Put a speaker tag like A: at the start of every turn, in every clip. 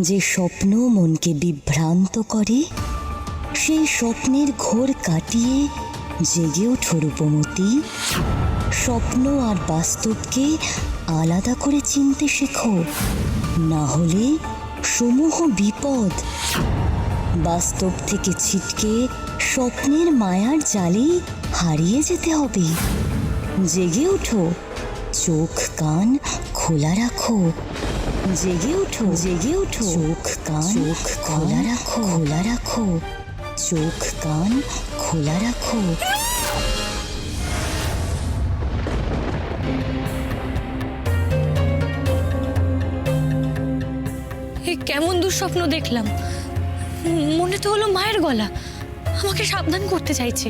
A: যে স্বপ্ন মনকে বিভ্রান্ত করে, সেই স্বপ্নের ঘোর কাটিয়ে জেগে ওঠো রূপমতী। স্বপ্ন আর বাস্তবকে আলাদা করে চিনতে শেখো, না হলে সমূহ বিপদ। বাস্তব থেকে ছিটকে স্বপ্নের মায়ার জালে হারিয়ে যেতে হবে। জেগে ওঠো, চোখ কান খোলা রাখো। জেগে ওঠো, জেগে ওঠো, চোখ কান খোলা রাখো, খোলা রাখো, চোখ কান খোলা রাখো।
B: কেমন দুঃস্বপ্ন দেখলাম, মনে তো হলো মায়ের গলা আমাকে সাবধান করতে চাইছে।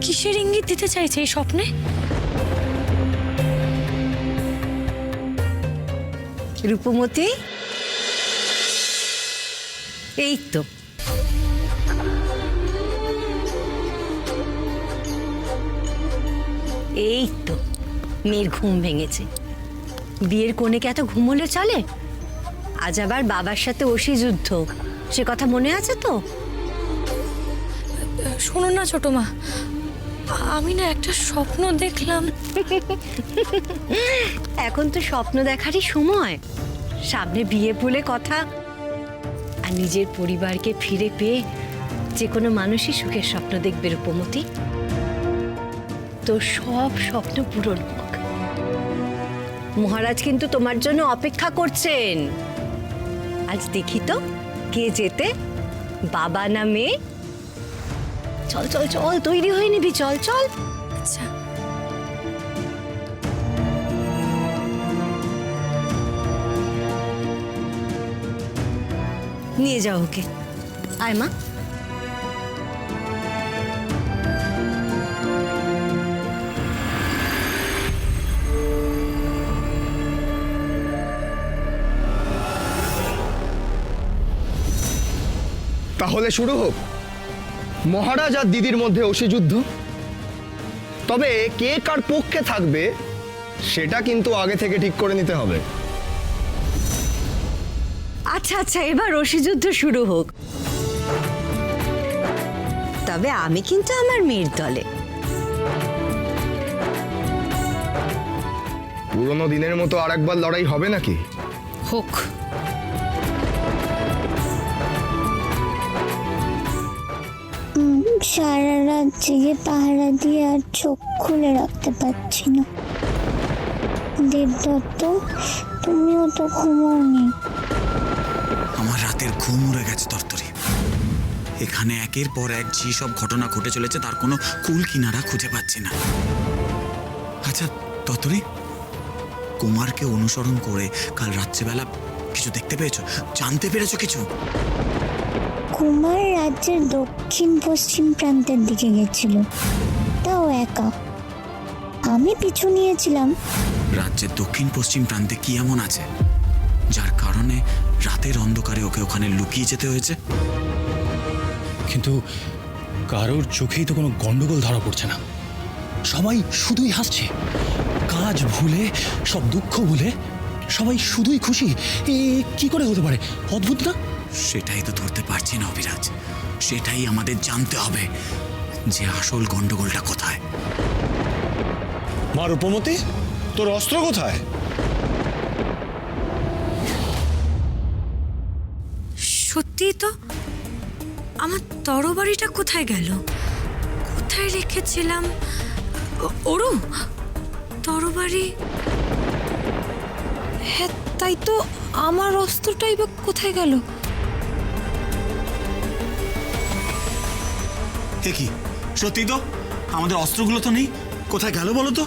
B: কিসের ইঙ্গিত দিতে চাইছে এই স্বপ্নে?
C: রূপমতী, এই তো মেয়ের ঘুম ভেঙেছে। বিয়ের কনেকে এত ঘুম হলে চলে? আজ আবার বাবার সাথে অসি যুদ্ধ, সে কথা মনে আছে তো?
B: শোনো না ছোট মা, আমি না একটা স্বপ্ন দেখলাম।
C: এখন তো স্বপ্ন দেখারই সময়। সামনে বিয়ে বলে কথা, আর নিজের পরিবারকে ফিরে পেয়ে যে কোনো মানুষই সুখের স্বপ্ন দেখবে রূপমতী। তো সব স্বপ্ন পূরণ হোক। মহারাজ কিন্তু তোমার জন্য অপেক্ষা করছেন। আজ দেখি তো কে যেতে, বাবা না মেয়ে? চল চল চল, তৈরি হয়ে নিবি, চল চল।
B: আচ্ছা,
C: নিয়ে যাও ওকে। আয় মা।
D: তাহলে শুরু হোক মহারাজ আর দিদির মধ্যে অসি যুদ্ধ। তবে কে কার পক্ষে থাকবে সেটা কিন্তু আগে থেকে ঠিক করে নিতে হবে।
C: আচ্ছা আচ্ছা, এবার রশি যুদ্ধ শুরু হোক। তবে আমি কিন্তু আমার মেয়ের দলে।
D: পুরনো দিনের মতো আরেকবার লড়াই হবে নাকি?
B: হোক।
E: সারা রাত জেগে পাহারা দিয়ে আর চোখ খুলে রাখতে পারছি না। দেবদত্ত, তুমিও তো ঘুমোওনি।
F: আমার রাতের ঘুম উড়ে গেছে তরতরি। এখানে একের পর এক যে সব ঘটনা ঘটে চলেছে তার কোনো কুল কিনারা খুঁজে পাচ্ছি না। আচ্ছা তরতরি, কুমারকে অনুসরণ করে কাল রাত্রিবেলা কিছু দেখতে পেয়েছো, জানতে পেরেছো কিছু?
E: কুমার রাজ্যের দক্ষিণ পশ্চিম প্রান্তের দিকে গেছিল, তাও একা। আমি পিছু নিয়েছিলাম।
F: রাজ্যের দক্ষিণ পশ্চিম প্রান্তে কি এমন আছে যার কারণে রাতের অন্ধকারে ওকে ওখানে লুকিয়ে যেতে হয়েছে?
G: কিন্তু কারোর চোখেই তো কোনো গন্ডগোল ধরা পড়ছে না। সবাই শুধুই হাসছে, কাজ ভুলে, সব দুঃখ ভুলে সবাই শুধুই খুশি। এ কি করে হতে পারে? অদ্ভুত না?
F: সেটাই তো ধরতে পারছি না অভিরাজ। সেটাই আমাদের জানতে হবে যে আসল গন্ডগোলটা কোথায়।
H: মা রূপমতী, তোর অস্ত্র কোথায়?
B: সত্যি তো, আমার তরবারিটা কোথায় গেল? কোথায় রেখেছিলাম? ওরু, তরবারি। হ্যাঁ তাই তো, আমার অস্ত্রটাই বা কোথায় গেল?
F: কি সত্যি তো আমাদের অস্ত্রগুলো তো নেই, কোথায় গেল বলো তো?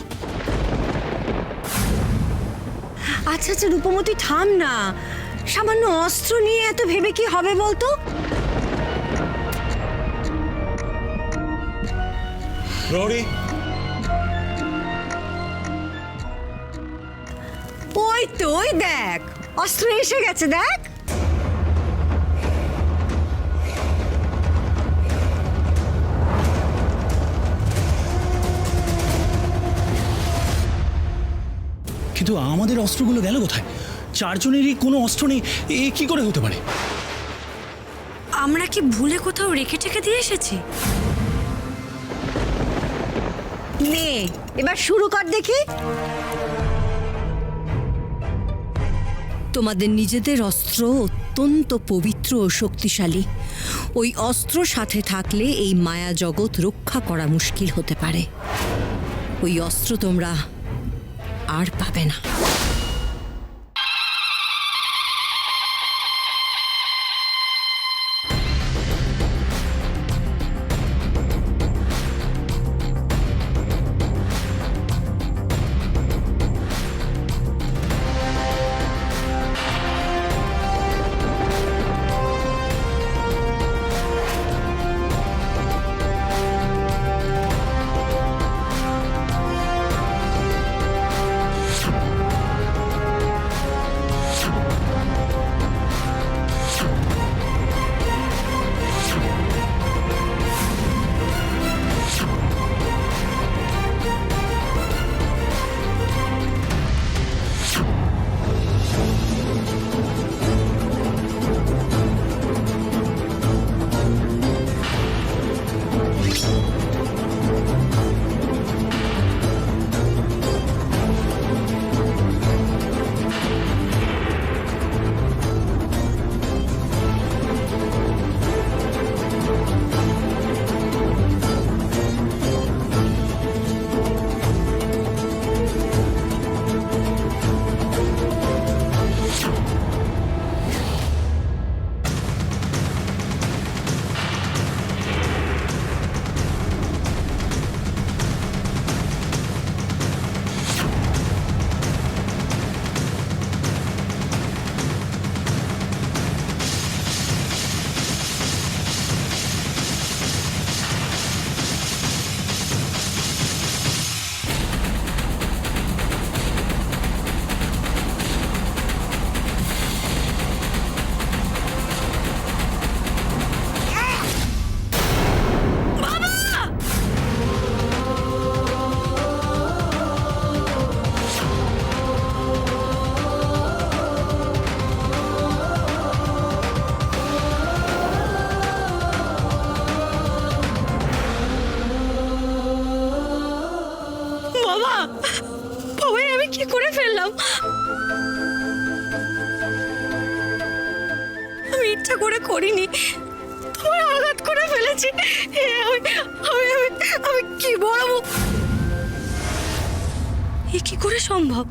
C: আচ্ছা আচ্ছা রূপমতী, থাম না। সামান্য অস্ত্র নিয়ে এত ভেবে কি হবে বলতো?
H: প্রহরী,
C: ওই তো, ওই দেখ, অস্ত্র এসে গেছে, দেখ।
G: কিন্তু আমাদের অস্ত্রগুলো গেল কোথায়? চারজনেরই কোনো অস্ত্র নেই, এ কি করে হতে পারে?
B: আমরা কি ভুলে কোথাও রেখে টেকে দিয়ে এসেছি?
C: নে এবার শুরু কর দেখি।
I: তোমাদের নিজেদের অস্ত্র অত্যন্ত পবিত্র ও শক্তিশালী। ওই অস্ত্র সাথে থাকলে এই মায়া জগৎ রক্ষা করা মুশকিল হতে পারে। ওই অস্ত্র তোমরা আর পাবে না।
B: কি করে ফেললাম? আমি ইচ্ছা করে করিনি, তোমায় আঘাত করে ফেলেছি। আমি কি বলবো? এ কি করে সম্ভব?